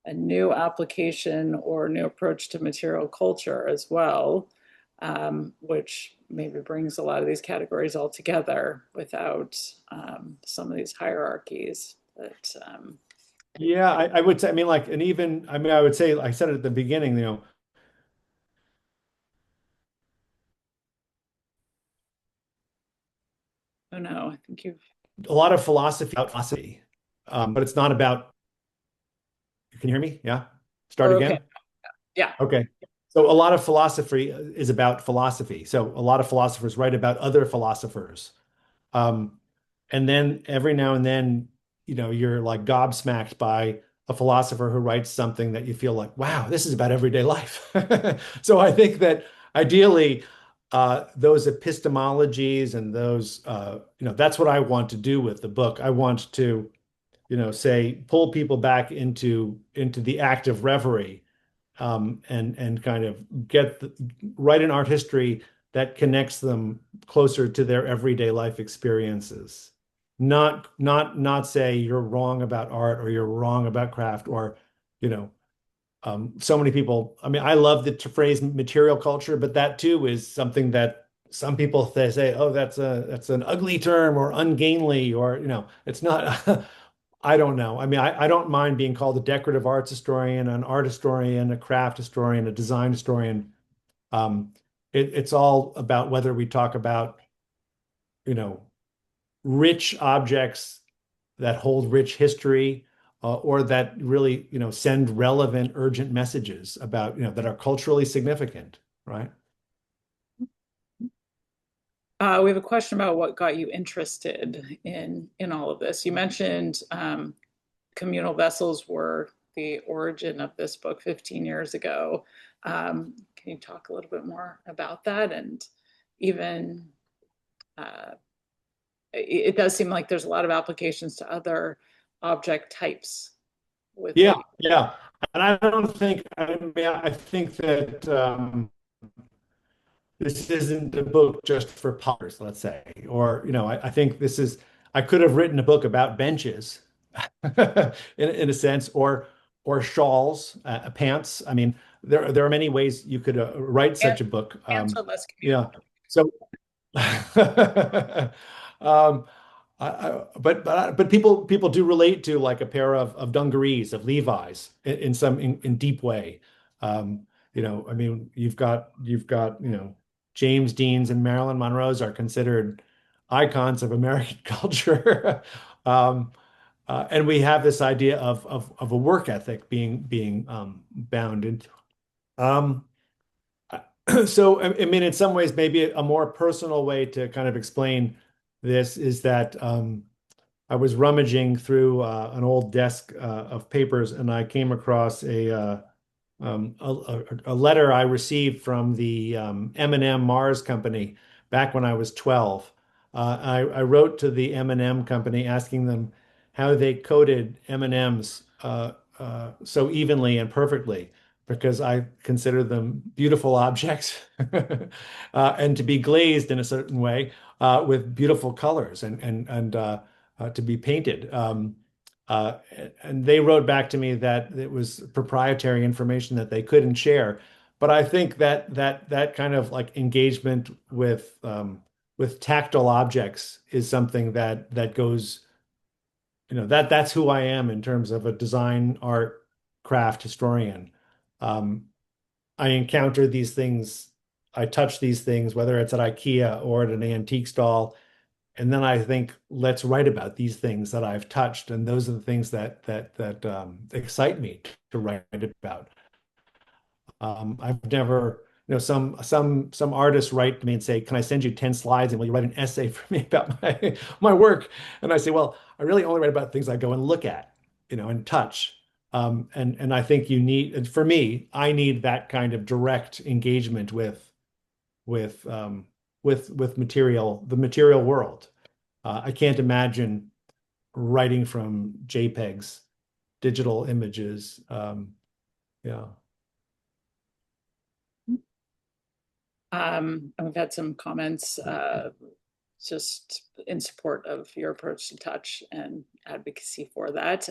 Speaker 1: a new application or new approach to material culture as well, which maybe brings a lot of these categories all together without some of these hierarchies. But
Speaker 2: Yeah, I would say, I mean, like, and even, I mean, I would say, I said it at the beginning,
Speaker 1: oh no, I think you've.
Speaker 2: a lot of philosophy about philosophy, but it's not about, can you hear me? Yeah. Start
Speaker 1: Oh, okay,
Speaker 2: again.
Speaker 1: yeah.
Speaker 2: Okay. So a lot of philosophy is about philosophy. So a lot of philosophers write about other philosophers. Um, and then every now and then, you're like gobsmacked by a philosopher who writes something that you feel like, wow, this is about everyday life. So I think that ideally, those epistemologies and those, that's what I want to do with the book. I want to, say, pull people back into the act of reverie, and kind of write an art history that connects them closer to their everyday life experiences. Not say you're wrong about art or you're wrong about craft or, you know, so many people. I mean, I love the phrase material culture, but that too is something that some people say, oh, that's an ugly term or ungainly or, it's not. I don't know. I mean, I don't mind being called a decorative arts historian, an art historian, a craft historian, a design historian. Um, it's all about whether we talk about, you know, rich objects that hold rich history, or that really, send relevant, urgent messages about, that are culturally significant, right?
Speaker 1: We have a question about what got you interested in all of this. You mentioned communal vessels were the origin of this book 15 years ago. Can you talk a little bit more about that? And even uh, it does seem like there's a lot of applications to other object types with
Speaker 2: Yeah,
Speaker 1: what you.
Speaker 2: yeah. And I mean, I think that this isn't a book just for potters, let's say, or, I think I could have written a book about benches in a sense, or shawls, pants. I mean, there are many ways you could write
Speaker 1: And
Speaker 2: such a book.
Speaker 1: ants are less
Speaker 2: Yeah.
Speaker 1: communal.
Speaker 2: So, um, but people do relate to like a pair of dungarees of Levi's in some in deep way. Um, I mean, you've got James Dean's and Marilyn Monroe's are considered icons of American culture. Um, and we have this idea of a work ethic being bound into. Um, so, I mean, in some ways, maybe a more personal way to kind of explain this is that I was rummaging through an old desk of papers, and I came across a letter I received from the M&M Mars Company back when I was 12. I wrote to the M&M company asking them how they coated M&Ms so evenly and perfectly because I consider them beautiful objects and to be glazed in a certain way with beautiful colors and to be painted. Uh, and they wrote back to me that it was proprietary information that they couldn't share. But I think that kind of like engagement with tactile objects is something that goes, that's who I am in terms of a design, art, craft historian, um, I encounter these things, I touch these things, whether it's at IKEA or at an antique stall, and then I think, let's write about these things that I've touched, and those are the things that excite me to write about. I've never, some artists write to me and say, "Can I send you 10 slides and will you write an essay for me about my work?" And I say, "Well, I really only write about things I go and look at, and touch." And I think and for me, I need that kind of direct engagement with with the material world. I can't imagine writing from JPEGs, digital images. Yeah.
Speaker 1: And we've had some comments just in support of your approach to touch and advocacy for that.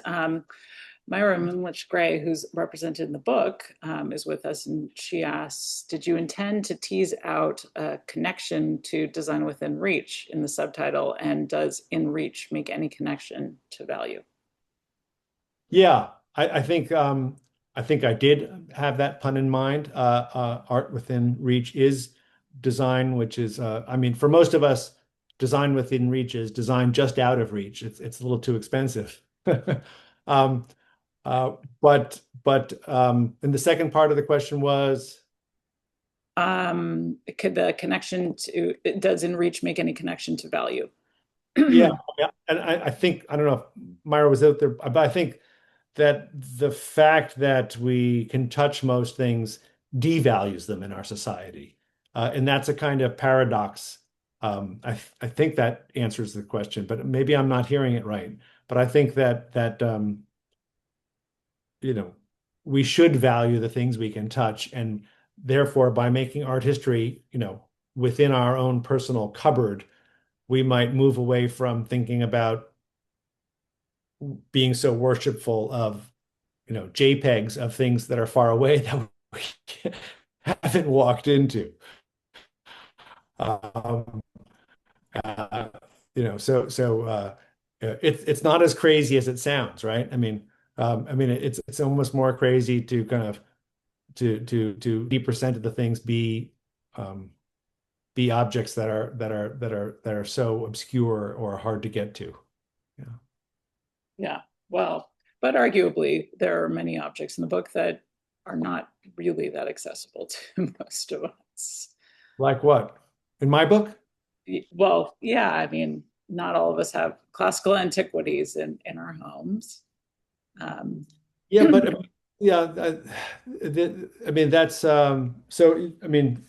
Speaker 1: Myra Moonlich Gray, who's represented in the book, is with us, and she asks, did you intend to tease out a connection to design within reach in the subtitle? And does in reach make any connection to value?
Speaker 2: Yeah, I think I did have that pun in mind. Art within reach is design, which is I mean, for most of us, design within reach is design just out of reach. It's a little too expensive. Um, and the second part of the question was,
Speaker 1: Could the connection to, does in reach make any connection to value?
Speaker 2: yeah, yeah, and I think I don't know if Myra was out there, but I think that the fact that we can touch most things devalues them in our society. And that's a kind of paradox. I think that answers the question, but maybe I'm not hearing it right. But I think that you know, we should value the things we can touch, and therefore, by making art history, within our own personal cupboard, we might move away from thinking about being so worshipful of JPEGs of things that are far away that we haven't walked into. Um, uh, it's not as crazy as it sounds, right? I mean, it's almost more crazy to kind of to 80% of the things um, be objects that are so obscure or hard to get to. Yeah.
Speaker 1: Yeah, well, but arguably, there are many objects in the book that are not really that accessible to most of us.
Speaker 2: Like what? In my book?
Speaker 1: Well, yeah, I mean, not all of us have classical antiquities in our homes. Um,
Speaker 2: Yeah, but yeah, I mean that's so I mean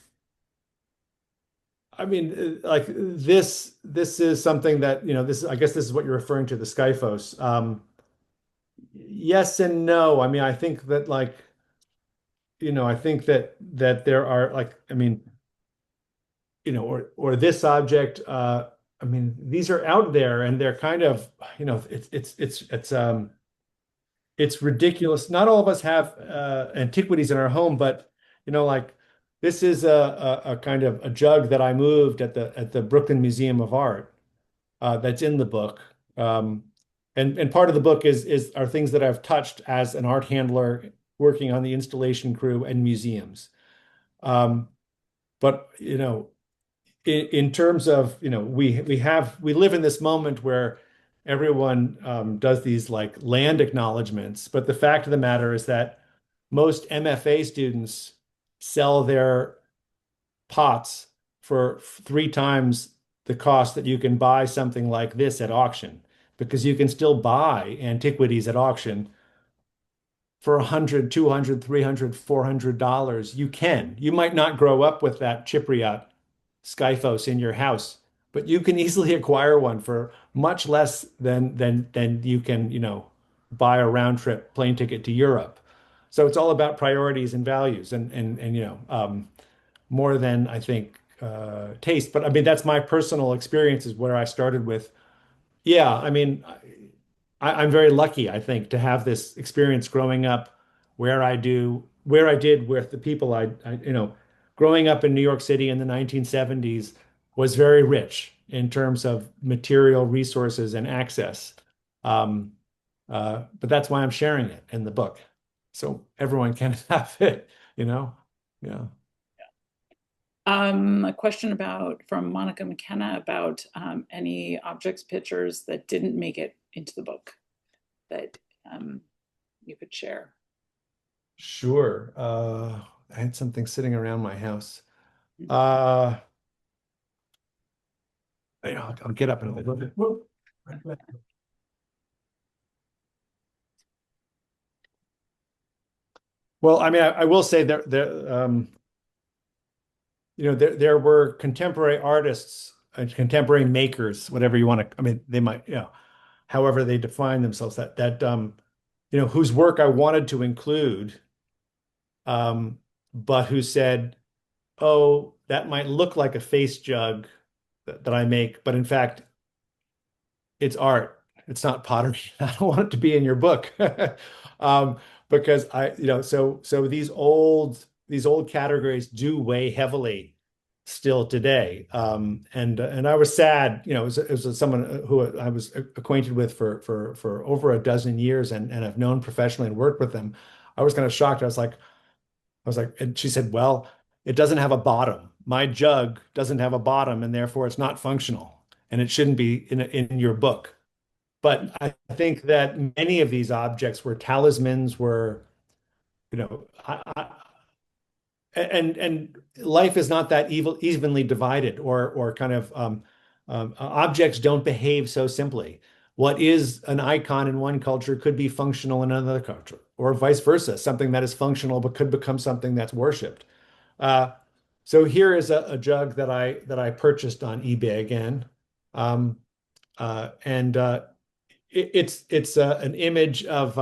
Speaker 2: like this is something that this I guess this is what you're referring to, the Skyphos. Yes and no. I mean, I think that like I think that there are like or this object I mean these are out there and they're kind of it's ridiculous. Not all of us have antiquities in our home, but like this is a kind of a jug that I moved at the Brooklyn Museum of Art that's in the book. And part of the book is are things that I've touched as an art handler working on the installation crew and museums. Um, but in terms of we live in this moment where everyone does these like land acknowledgments, but the fact of the matter is that most MFA students sell their pots for 3 times the cost that you can buy something like this at auction, because you can still buy antiquities at auction for 100, 200, 300, $400. You can. You might not grow up with that Chypriot Skyphos in your house, but you can easily acquire one for much less than you can, buy a round trip plane ticket to Europe. So it's all about priorities and values and more than I think taste. But I mean, that's my personal experiences where I started with, yeah, I mean, I'm very lucky, I think, to have this experience growing up where I did with the people growing up in New York City in the 1970s was very rich in terms of material resources and access. But that's why I'm sharing it in the book. so everyone can have it, you know? Yeah.
Speaker 1: A question about from Monica McKenna about any objects, pictures that didn't make it into the book that um, you could share.
Speaker 2: Sure. I had something sitting around my house. Uh, I'll get up in a little bit. Well, I mean, I will say there were contemporary artists and contemporary makers, whatever you want to, I mean, they might, however they define themselves, whose work I wanted to include, um, but who said, oh, that might look like a face jug that I make, but in fact, it's art. It's not pottery. I don't want it to be in your book. um, because so these old categories do weigh heavily still today. And I was sad, it was someone who I was acquainted with for over a dozen years and I've known professionally and worked with them. I was kind of shocked. And she said, well, it doesn't have a bottom. My jug doesn't have a bottom, and therefore it's not functional, and it shouldn't be in your book. But I think that many of these objects were talismans, were, you know, and life is not that evenly divided, or kind of objects don't behave so simply. What is an icon in one culture could be functional in another culture, or vice versa. Something that is functional but could become something that's worshipped. Uh, so here is a jug that I purchased on eBay again. Um, and it's an image of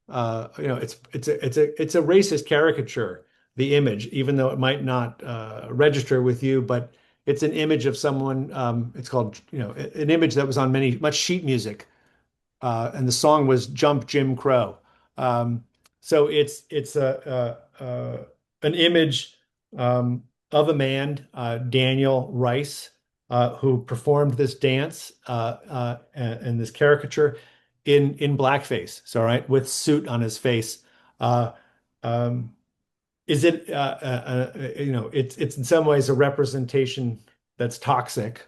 Speaker 2: it's a racist caricature, the image, even though it might not register with you, but it's an image of someone. It's called, an image that was on much sheet music, and the song was "Jump Jim Crow." Um, so it's an image of a man, Daniel Rice, who performed this dance and this caricature in blackface. So, right, with suit on his face. Uh, um, is it it's in some ways a representation that's toxic,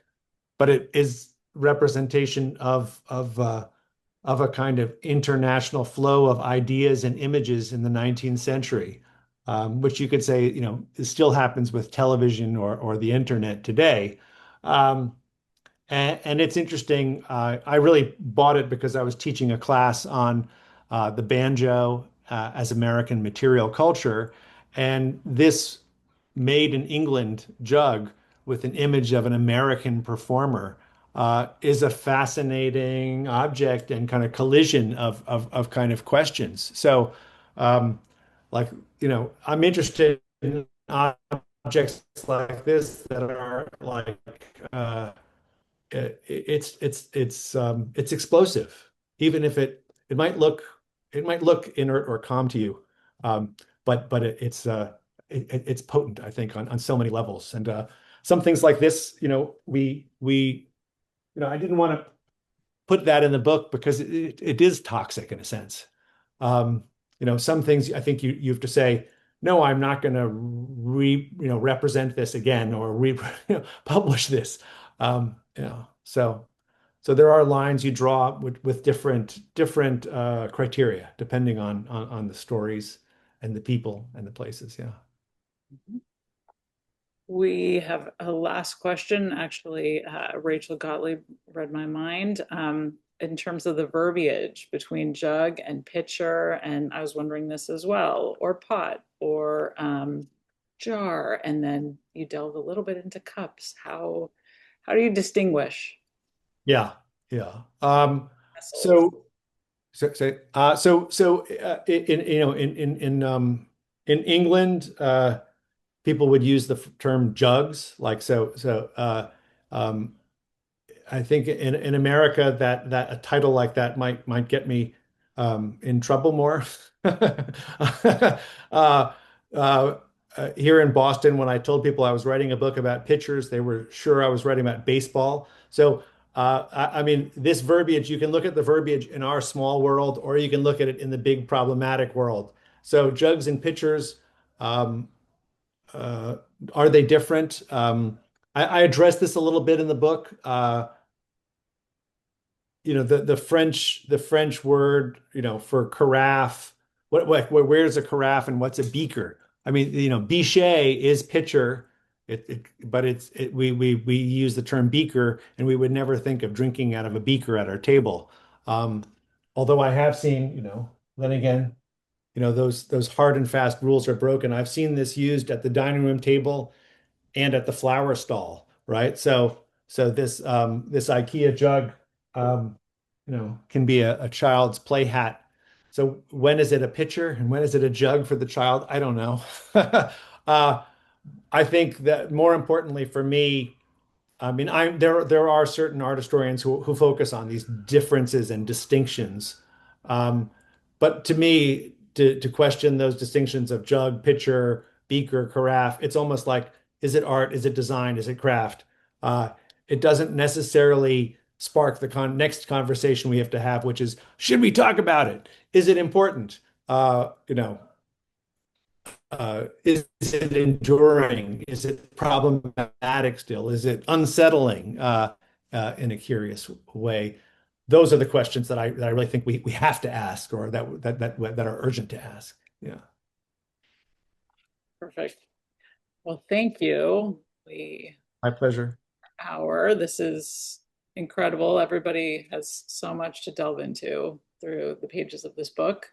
Speaker 2: but it is representation of a kind of international flow of ideas and images in the 19th century, which you could say, still happens with television or the internet today. Um, and it's interesting. I really bought it because I was teaching a class on the banjo as American material culture. And this made in England jug with an image of an American performer is a fascinating object and kind of collision of kind of questions. So, um, like, I'm interested in objects like this that are like, it's explosive, even if it might look inert or calm to you, um, but it's potent, I think, on so many levels. And some things like this, I didn't want to put that in the book because it is toxic in a sense. Um, some things I think you have to say, no, I'm not going to represent this again or publish this. So there are lines you draw with different criteria depending on the stories and the people and the places. Yeah.
Speaker 1: We have a last question. Actually, Rachel Gottlieb read my mind in terms of the verbiage between jug and pitcher. And I was wondering this as well, or pot, or jar. And then you delve a little bit into cups. How do you distinguish
Speaker 2: Yeah. Yeah.
Speaker 1: vessels?
Speaker 2: So in England, people would use the term jugs, like um, I think in America that a title like that might get me in trouble more. uh, uh, Here in Boston, when I told people I was writing a book about pitchers, they were sure I was writing about baseball. So I mean, this verbiage, you can look at the verbiage in our small world, or you can look at it in the big problematic world. So jugs and pitchers, um, uh, are they different? I address this a little bit in the book. The French word, for carafe. Where's a carafe and what's a beaker? I mean, bichet is pitcher. But we use the term beaker, and we would never think of drinking out of a beaker at our table. Um, Although I have seen, then again, those hard and fast rules are broken. I've seen this used at the dining room table and at the flower stall, right? So this IKEA jug, can be a child's play hat. So when is it a pitcher and when is it a jug for the child? I don't know. uh, I think that more importantly for me, I mean, there are certain art historians who focus on these differences and distinctions. Um, but to me, to question those distinctions of jug, pitcher, beaker, carafe, it's almost like, is it art? Is it design? Is it craft? Uh, it doesn't necessarily spark the next conversation we have to have, which is, should we talk about it? Is it important? Is it enduring? Is it problematic still? Is it unsettling in a curious way? Those are the questions that I really think we have to ask, or that are urgent to ask. Yeah,
Speaker 1: Perfect. Well, thank you. We
Speaker 2: my pleasure.
Speaker 1: hour. This is incredible. Everybody has so much to delve into through the pages of this book.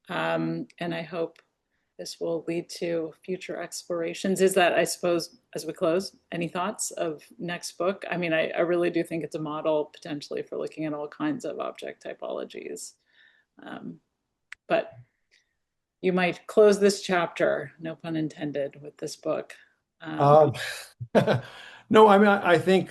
Speaker 1: And I hope this will lead to future explorations. Is that, I suppose, as we close, any thoughts of next book? I mean, I really do think it's a model potentially for looking at all kinds of object typologies. Um, but you might close this chapter, no pun intended, with this book. Um,
Speaker 2: Um, no, I mean, I think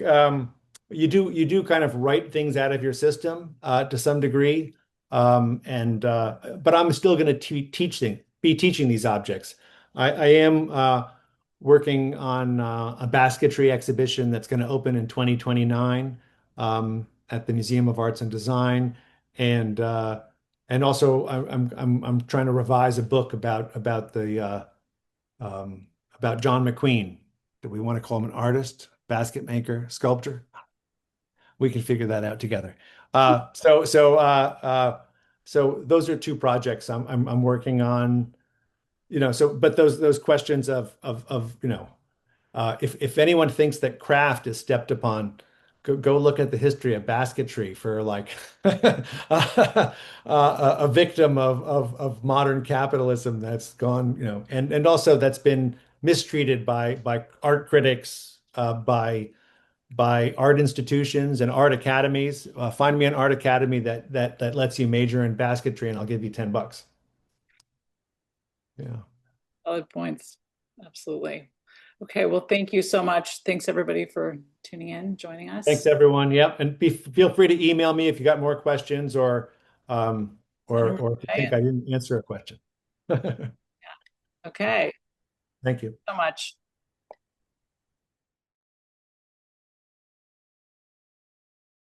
Speaker 2: you do kind of write things out of your system to some degree, and but I'm still going to be teaching these objects. I am working on a basketry exhibition that's going to open in 2029 at the Museum of Arts and Design, and uh, and also I'm trying to revise a book about John McQueen. Do we want to call him an artist, basket maker, sculptor? We can figure that out together. Uh, so so uh, uh, so those are two projects I'm working on. But those questions of if anyone thinks that craft is stepped upon, go look at the history of basketry for like a victim of modern capitalism that's gone, and also that's been mistreated by art critics, by art institutions and art academies. Find me an art academy that lets you major in basketry, and I'll give you $10. Yeah.
Speaker 1: Solid points. Absolutely. Okay, well, thank you so much. Thanks everybody for tuning in, joining
Speaker 2: Thanks,
Speaker 1: us.
Speaker 2: everyone. Yep. And feel free to email me if you got more questions, um,
Speaker 1: Send
Speaker 2: or
Speaker 1: them
Speaker 2: or if you
Speaker 1: my way.
Speaker 2: think I didn't answer a question.
Speaker 1: Okay,
Speaker 2: Thank you.
Speaker 1: so much.